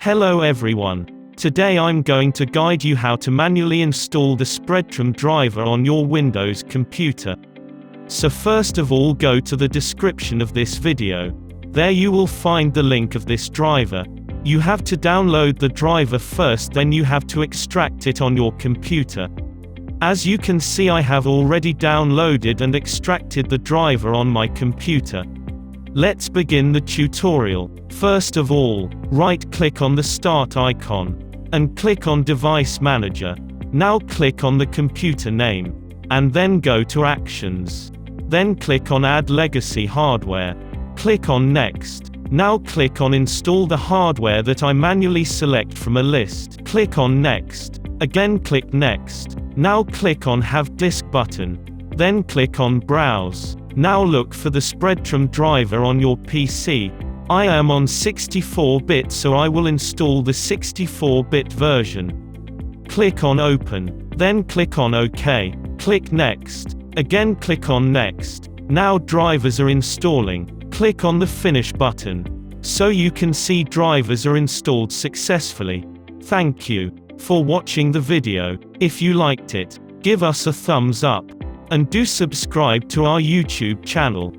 Hello everyone. Today I'm going to guide you how to manually install the Spreadtrum driver on your Windows computer. So first of all, go to the description of this video. There you will find the link of this driver. You have to download the driver first, then you have to extract it on your computer. As you can see, I have already downloaded and extracted the driver on my computer. Let's begin the tutorial. First of all, right-click on the Start icon, and click on Device Manager. Now click on the computer name, and then go to Actions. Then click on Add Legacy Hardware. Click on Next. Now click on Install the hardware that I manually select from a list. Click on Next. Again click Next. Now click on Have Disk button. Then click on Browse. Now look for the Spreadtrum driver on your PC. I am on 64-bit, so I will install the 64-bit version. Click on Open. Then click on OK. Click Next. Again click on Next. Now drivers are installing. Click on the Finish button. So you can see drivers are installed successfully. Thank you for watching the video. If you liked it, give us a thumbs up. And do subscribe to our YouTube channel.